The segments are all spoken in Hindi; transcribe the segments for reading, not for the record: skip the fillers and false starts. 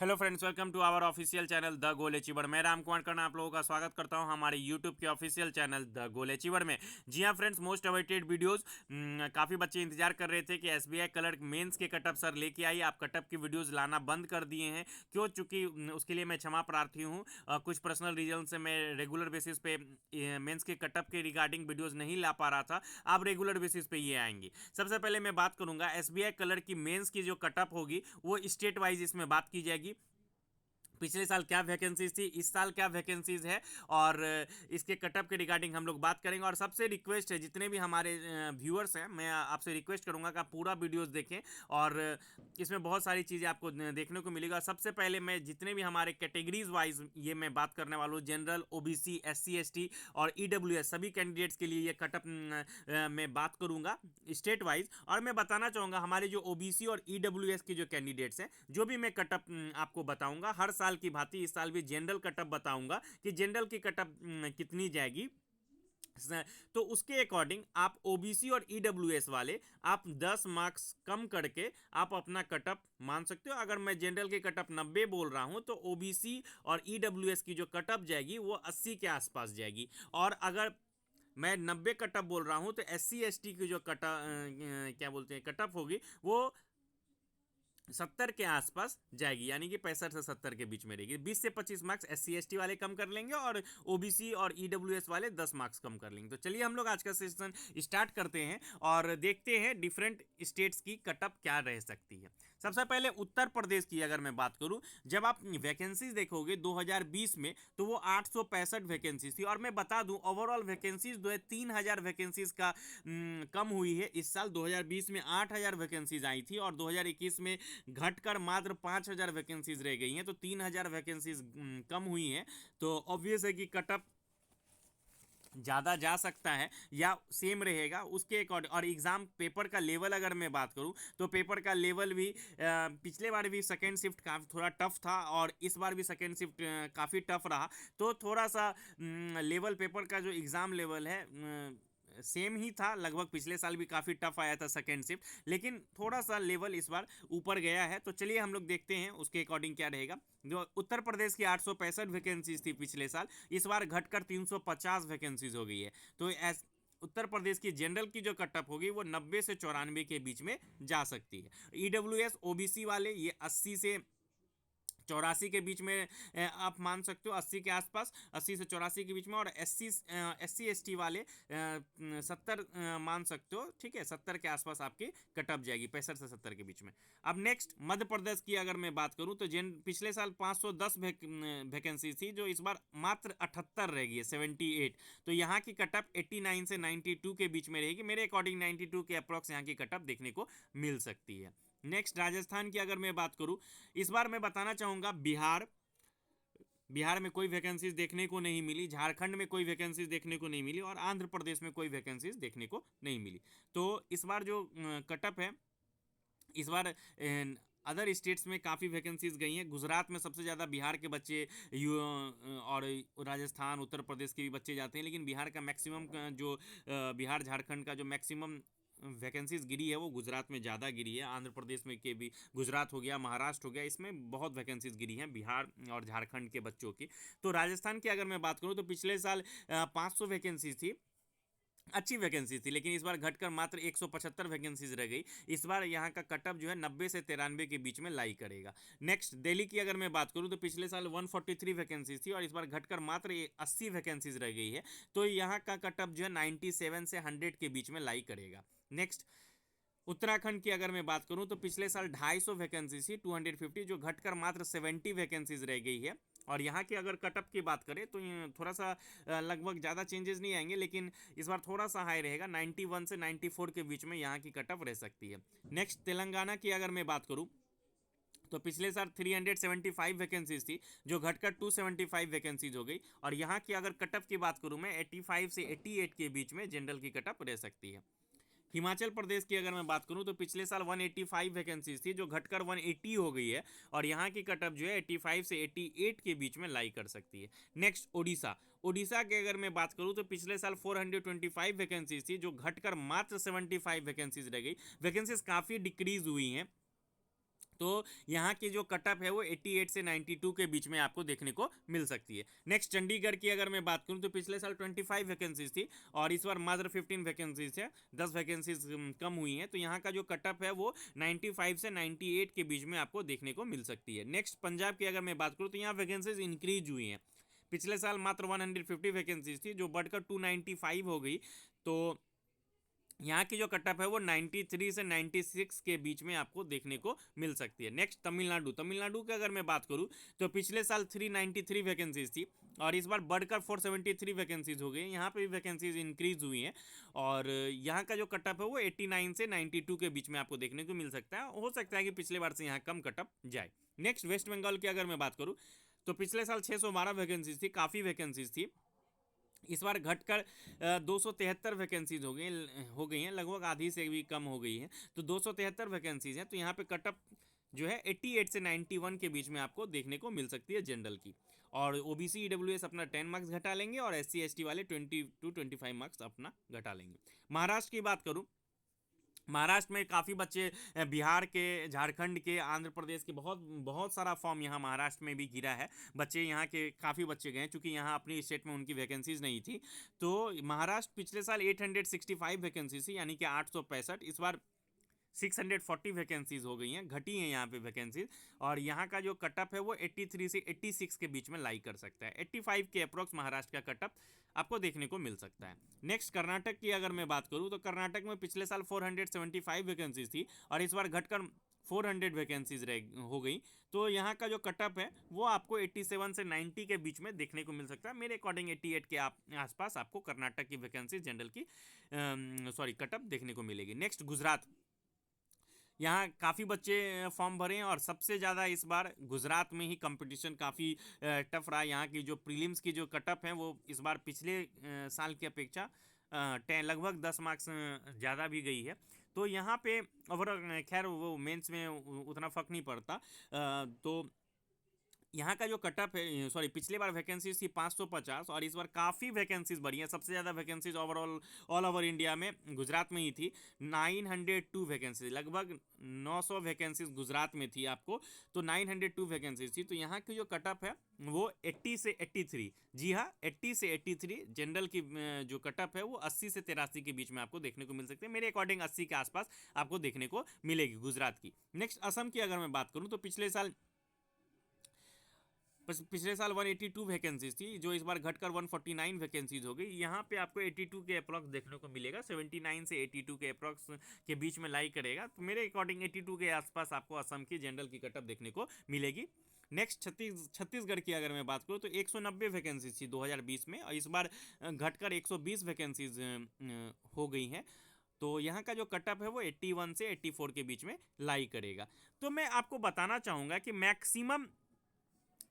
Hello friends, welcome to our official channel the goal achiever. मैं राम कुमार करना आप लोगों का स्वागत करता हूं हमारे यूट्यूब के official channel the goal achiever में। जी हां फ्रेंड्स, मोस्ट अवेटेड वीडियोस काफ़ी बच्चे इंतजार कर रहे थे कि एसबीआई क्लर्क मेंस के कटअप सर लेके आई। आप कटअप की वीडियोस लाना बंद कर दिए हैं क्यों? चूँकि उसके लिए मैं क्षमा प्रार्थी हूँ। कुछ पर्सनल रीजन से मैं रेगुलर बेसिस पे मेंस के कटअप के रिगार्डिंग वीडियोज़ नहीं ला पा रहा था। अब रेगुलर बेसिस पे ये आएंगी। सबसे पहले मैं बात करूँगा एसबीआई क्लर्क की मेंस की जो कटअप होगी वो स्टेट वाइज इसमें बात की जाएगी। पिछले साल क्या वैकेंसीज थी, इस साल क्या वैकेंसीज है, और इसके कटअप के रिगार्डिंग हम लोग बात करेंगे। और सबसे रिक्वेस्ट है, जितने भी हमारे व्यूअर्स हैं, मैं आपसे रिक्वेस्ट करूंगा कि आप पूरा वीडियोस देखें और इसमें बहुत सारी चीज़ें आपको देखने को मिलेगा। सबसे पहले मैं जितने भी हमारे कैटेगरीज वाइज ये मैं बात करने वाला हूँ, जनरल, ओबीसी, एससी एसटी और ईडब्ल्यूएस सभी कैंडिडेट्स के लिए ये कटअप मैं बात करूंगा स्टेट वाइज। और मैं बताना चाहूँगा हमारे जो ओबीसी और ईडब्ल्यूएस के जो कैंडिडेट्स हैं, जो भी मैं कटअप आपको बताऊंगा हर साल की भांति इस साल भी जनरल कटअप बताऊंगा कि जनरल की कटअप कितनी जाएगी। तो उसके अकॉर्डिंग आप ओबीसी और ईडब्ल्यूएस वाले आप 10 मार्क्स कम करके आप अपना कटअप मान सकते हो। अगर मैं जनरल की कटअप 90 बोल रहा हूं तो ओबीसी और ईडब्ल्यूएस की जो कटअप जाएगी वो 80 के आसपास जाएगी। और अगर मैं 90 कटअप बोल रहा हूं तो एससी एसटी की जो कटअप क्या बोलते हैं कटअप होगी वो 70 के आसपास जाएगी, यानी कि 65 से 70 के बीच में रहेगी। 20 से 25 मार्क्स एससी एसटी वाले कम कर लेंगे और ओबीसी और ईडब्ल्यूएस वाले 10 मार्क्स कम कर लेंगे। तो चलिए हम लोग आज का सेशन स्टार्ट करते हैं और देखते हैं डिफरेंट स्टेट्स की कटअप क्या रह सकती है। सबसे पहले उत्तर प्रदेश की अगर मैं बात करूं, जब आप वैकेंसीज देखोगे 2020 में तो वो 865 वैकेंसीज थी। और मैं बता दूं ओवरऑल वैकेंसीज जो है 3000 वैकेंसीज का कम हुई है इस साल। 2020 में 8000 वैकेंसीज आई थी और 2021 में घटकर मात्र 5000 वैकेंसीज रह गई हैं। तो 3000 वैकेंसीज कम हुई हैं। तो ऑब्वियस है कि कटअप ज़्यादा जा सकता है या सेम रहेगा उसके अकॉर्डिंग। और एग्ज़ाम पेपर का लेवल अगर मैं बात करूं तो पेपर का लेवल भी पिछले बार भी सेकेंड शिफ्ट काफ़ी थोड़ा टफ था और इस बार भी सेकेंड शिफ्ट काफ़ी टफ रहा। तो थोड़ा सा लेवल पेपर का जो एग्ज़ाम लेवल है सेम ही था लगभग। पिछले साल भी काफ़ी टफ आया था सेकेंड शिफ्ट, लेकिन थोड़ा सा लेवल इस बार ऊपर गया है। तो चलिए हम लोग देखते हैं उसके अकॉर्डिंग क्या रहेगा। जो उत्तर प्रदेश की 865 वैकेंसीज थी पिछले साल, इस बार घटकर 350 वैकेंसीज हो गई है। तो उत्तर प्रदेश की जनरल की जो कटअप होगी वो 90 से 94 के बीच में जा सकती है। ईडब्ल्यूएस ओबीसी वाले ये 80 से 84 के बीच में आप मान सकते हो, 80 के आसपास, 80 से 84 के बीच में। और एससी एसटी वाले 70 मान सकते हो, ठीक है, 70 के आसपास आपकी कटअप जाएगी, 65 से 70 के बीच में। अब नेक्स्ट मध्य प्रदेश की अगर मैं बात करूं तो जिन पिछले साल 510 वैकेंसी थी, जो इस बार मात्र 78 रहेगी है, 78। तो यहाँ की कटअप 89 से 92 के बीच में रहेगी। मेरे अकॉर्डिंग 92 के अप्रॉक्स यहाँ की कटअप देखने को मिल सकती है। नेक्स्ट राजस्थान की अगर मैं बात करूं, इस बार मैं बताना चाहूंगा बिहार में कोई वैकेंसीज देखने को नहीं मिली, झारखंड में कोई वैकेंसीज देखने को नहीं मिली और आंध्र प्रदेश में कोई वैकेंसीज देखने को नहीं मिली। तो इस बार जो कटअप है, इस बार अदर स्टेट्स में काफ़ी वैकेंसीज गई हैं। गुजरात में सबसे ज़्यादा बिहार के बच्चे और राजस्थान उत्तर प्रदेश के भी बच्चे जाते हैं, लेकिन बिहार का मैक्सिमम जो बिहार झारखंड का जो मैक्सिमम वैकेंसीज गिरी है वो गुजरात में ज़्यादा गिरी है। आंध्र प्रदेश में के भी, गुजरात हो गया, महाराष्ट्र हो गया, इसमें बहुत वैकेंसीज गिरी हैं बिहार और झारखंड के बच्चों की। तो राजस्थान की अगर मैं बात करूँ तो पिछले साल 500 वैकेंसीज थी, अच्छी वैकेंसी थी, लेकिन इस बार घटकर मात्र 175 वैकेंसीज रह गई। इस बार यहाँ का कटअप जो है 90 से 93 के बीच में लाई करेगा। नेक्स्ट दिल्ली की अगर मैं बात करूँ तो पिछले साल 143 वैकेंसीज थी और इस बार घटकर मात्र 80 वैकेंसीज रह गई है। तो यहाँ का कटअप जो है 97 से 100 के बीच में लाई करेगा। नेक्स्ट उत्तराखंड की अगर मैं बात करूं तो पिछले साल 250 वैकेंसी थी, 250, जो घटकर मात्र 70 वैकेंसीज रह गई है। और यहाँ की अगर कटअप की बात करें तो थोड़ा सा लगभग ज़्यादा चेंजेस नहीं आएंगे, लेकिन इस बार थोड़ा सा हाई रहेगा, 91 से 94 के बीच में यहाँ की कटअप रह सकती है। नेक्स्ट तेलंगाना की अगर मैं बात करूँ तो पिछले साल 375 वैकेंसीज थी, जो घटकर 275 वैकेंसीज हो गई। और यहाँ की अगर कटअप की बात करूँ मैं 85 से 88 के बीच में जनरल की कटअप रह सकती है। हिमाचल प्रदेश की अगर मैं बात करूं तो पिछले साल 185 वैकेंसीज थी, जो घटकर 180 हो गई है और यहाँ की कटअप जो है 85 से 88 के बीच में लाई कर सकती है। नेक्स्ट ओडिशा की अगर मैं बात करूं तो पिछले साल 425 वैकेंसीज थी, जो घटकर मात्र 75 वैकेंसीज रह गई। वैकेंसीज काफ़ी डिक्रीज हुई हैं, तो यहाँ की जो कटअप है वो 88 से 92 के बीच में आपको देखने को मिल सकती है। नेक्स्ट चंडीगढ़ की अगर मैं बात करूँ तो पिछले साल 25 वैकेंसीज थी और इस बार मात्र 15 वैकेंसीज है, 10 वैकेंसीज कम हुई हैं। तो यहाँ का जो कटअप है वो 95 से 98 के बीच में आपको देखने को मिल सकती है। नेक्स्ट पंजाब की अगर मैं बात करूँ तो यहाँ वैकेंसीज इंक्रीज हुई हैं। पिछले साल मात्र 150 वैकेंसीज थी जो बढ़कर 295 हो गई। तो यहाँ की जो कटअप है वो 93 से 96 के बीच में आपको देखने को मिल सकती है। नेक्स्ट तमिलनाडु की अगर मैं बात करूँ तो पिछले साल 393 वैकेंसीज थी और इस बार बढ़कर 473 वैकेंसीज हो गई। यहाँ पे भी वैकेंसीज इंक्रीज हुई हैं और यहाँ का जो कटअप है वो 89 से 92 के बीच में आपको देखने को मिल सकता है। हो सकता है कि पिछले बार से यहाँ कम कटअप जाए। नेक्स्ट वेस्ट बंगाल की अगर मैं बात करूँ तो पिछले साल 612 वैकेंसीज थी, काफ़ी वैकेंसीज थी। इस बार घटकर 273 वैकेंसीज हो गई हैं, लगभग आधी से भी कम हो गई हैं। तो 273 वैकेंसीज हैं। तो यहाँ पे कटअप जो है 88 से 91 के बीच में आपको देखने को मिल सकती है जनरल की। और ओबीसी ईडब्ल्यूएस अपना 10 मार्क्स घटा लेंगे और एससी एसटी वाले 20 to 25 मार्क्स अपना घटा लेंगे। महाराष्ट्र की बात करूँ, महाराष्ट्र में काफ़ी बच्चे बिहार के, झारखंड के, आंध्र प्रदेश के बहुत बहुत सारा फॉर्म यहाँ महाराष्ट्र में भी गिरा है। बच्चे यहाँ के काफ़ी बच्चे गए चूँकि यहाँ अपनी स्टेट में उनकी वैकेंसीज नहीं थी। तो महाराष्ट्र पिछले साल 865 वैकेंसी थी यानी कि 865, इस बार 640 वैकेंसीज हो गई हैं, घटी हैं यहाँ पे वैकेंसीज। और यहाँ का जो कटअप है वो 83 से 86 के बीच में लाई कर सकता है। 85 के अप्रोक्स महाराष्ट्र का कटअप आपको देखने को मिल सकता है। नेक्स्ट कर्नाटक की अगर मैं बात करूँ तो कर्नाटक में पिछले साल 475 वैकेंसीज थी और इस बार घटकर 400 वैकेंसीज हो गई। तो यहाँ का जो कटअप है वो आपको 87 से 90 के बीच में देखने को मिल सकता है। मेरे अकॉर्डिंग 88 के आसपास आपको कर्नाटक की वैकेंसी जनरल की कटअप देखने को मिलेगी। नेक्स्ट गुजरात, यहाँ काफ़ी बच्चे फॉर्म भरे हैं और सबसे ज़्यादा इस बार गुजरात में ही कंपटीशन काफ़ी टफ रहा। यहाँ की जो प्रीलिम्स की जो कटअप है वो इस बार पिछले साल की अपेक्षा लगभग 10 मार्क्स ज़्यादा भी गई है। तो यहाँ पे ओवरऑल खैर वो मेंस में उतना फ़र्क नहीं पड़ता। तो यहाँ का जो कटअप है, सॉरी, पिछले बार वैकेंसीज थी 550 और इस बार काफ़ी वैकेंसीज बढ़ी हैं। सबसे ज़्यादा vacancies overall all over India में गुजरात में ही थी, 902 वैकेंसीज, लगभग 900 वैकेंसीज गुजरात में थी आपको। तो 902 वैकेंसीज थी। तो यहाँ की जो कटअप है वो 80 से 83, जी हाँ 80 से 83, जनरल की जो कटअप है वो 80 से 83 के बीच में आपको देखने को मिल सकती है। मेरे अकॉर्डिंग 80 के आसपास आपको देखने को मिलेगी गुजरात की। नेक्स्ट असम की अगर मैं बात करूँ तो पिछले साल 182 वैकेंसीज थी जो इस बार घटकर 149 वैकेंसीज हो गई। यहाँ पे आपको 82 के अप्रॉक्स देखने को मिलेगा, 79 से 82 के अप्रॉक्स के बीच में लाई करेगा। तो मेरे अकॉर्डिंग 82 के आसपास आपको असम की जनरल की कटअप देखने को मिलेगी। नेक्स्ट छत्तीसगढ़ की अगर मैं बात करूँ तो 190 वैकेंसीज थी 2020 में और इस बार घटकर 120 वैकेंसीज हो गई हैं। तो यहाँ का जो कटअप है वो 81 से 84 के बीच में लाई करेगा। तो मैं आपको बताना चाहूँगा कि मैक्सिमम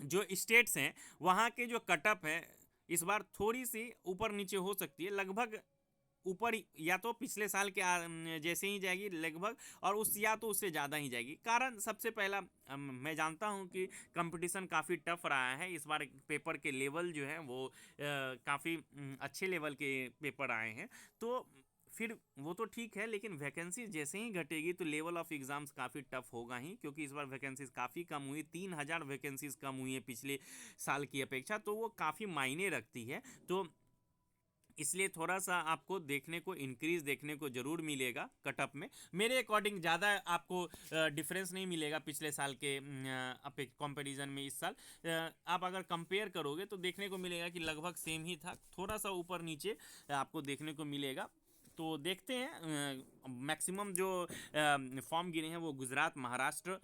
जो स्टेट्स हैं वहाँ के जो कटअप है इस बार थोड़ी सी ऊपर नीचे हो सकती है, लगभग ऊपर या तो पिछले साल के जैसे ही जाएगी लगभग, और उस या तो उससे ज़्यादा ही जाएगी। कारण सबसे पहला मैं जानता हूँ कि कंपटीशन काफ़ी टफ रहा है इस बार। पेपर के लेवल जो है वो काफ़ी अच्छे लेवल के पेपर आए हैं। तो फिर वो तो ठीक है, लेकिन वैकेंसी जैसे ही घटेगी तो लेवल ऑफ एग्ज़ाम्स काफ़ी टफ होगा ही, क्योंकि इस बार वैकेंसीज काफ़ी कम हुई, 3000 वैकेंसीज कम हुई है पिछले साल की अपेक्षा। तो वो काफ़ी मायने रखती है। तो इसलिए थोड़ा सा आपको देखने को इंक्रीज देखने को ज़रूर मिलेगा कटअप में। मेरे अकॉर्डिंग ज़्यादा आपको डिफरेंस नहीं मिलेगा पिछले साल के कंपैरिजन में। इस साल आप अगर कंपेयर करोगे तो देखने को मिलेगा कि लगभग सेम ही था, थोड़ा सा ऊपर नीचे आपको देखने को मिलेगा। तो देखते हैं, मैक्सिमम जो फॉर्म गिरे हैं वो गुजरात, महाराष्ट्र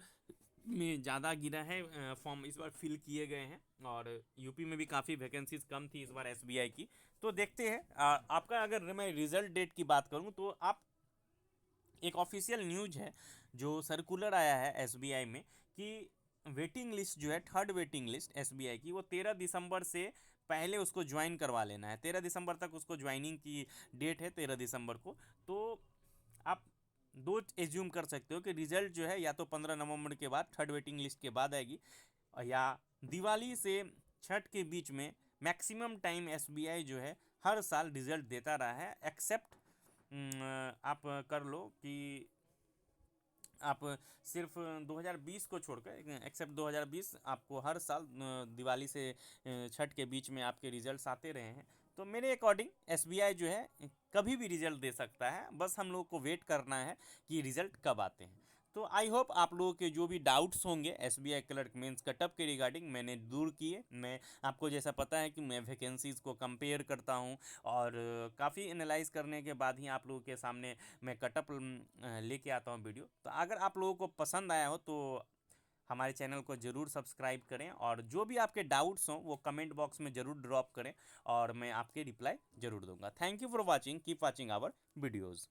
में ज़्यादा गिरा है, फॉर्म इस बार फिल किए गए हैं। और यूपी में भी काफ़ी वैकेंसीज कम थी इस बार एसबीआई की। तो देखते हैं आपका, अगर मैं रिजल्ट डेट की बात करूं तो आप, एक ऑफिशियल न्यूज है जो सर्कुलर आया है एसबीआई में कि वेटिंग लिस्ट जो है, थर्ड वेटिंग लिस्ट एसबीआई की, वो 13 दिसंबर से पहले उसको ज्वाइन करवा लेना है। 13 दिसंबर तक उसको ज्वाइनिंग की डेट है, 13 दिसंबर को। तो आप दो एज्यूम कर सकते हो कि रिजल्ट जो है या तो 15 नवंबर के बाद, थर्ड वेटिंग लिस्ट के बाद आएगी, या दिवाली से छठ के बीच में। मैक्सिमम टाइम एसबीआई जो है हर साल रिजल्ट देता रहा है, एक्सेप्ट आप कर लो कि आप सिर्फ 2020 को छोड़कर, एक्सेप्ट 2020, आपको हर साल दिवाली से छठ के बीच में आपके रिजल्ट्स आते रहे हैं। तो मेरे अकॉर्डिंग एसबीआई जो है कभी भी रिजल्ट दे सकता है, बस हम लोगों को वेट करना है कि रिजल्ट कब आते हैं। तो आई होप आप लोगों के जो भी डाउट्स होंगे एसबीआई क्लर्क मेंस कटअप के रिगार्डिंग मैंने दूर किए। मैं आपको जैसा पता है कि मैं वैकेंसीज़ को कंपेयर करता हूँ और काफ़ी एनालाइज करने के बाद ही आप लोगों के सामने मैं कटअप लेके आता हूँ वीडियो। तो अगर आप लोगों को पसंद आया हो तो हमारे चैनल को ज़रूर सब्सक्राइब करें, और जो भी आपके डाउट्स हों वो कमेंट बॉक्स में ज़रूर ड्रॉप करें और मैं आपके रिप्लाई ज़रूर दूंगा। Thank you for watching, keep watching our videos.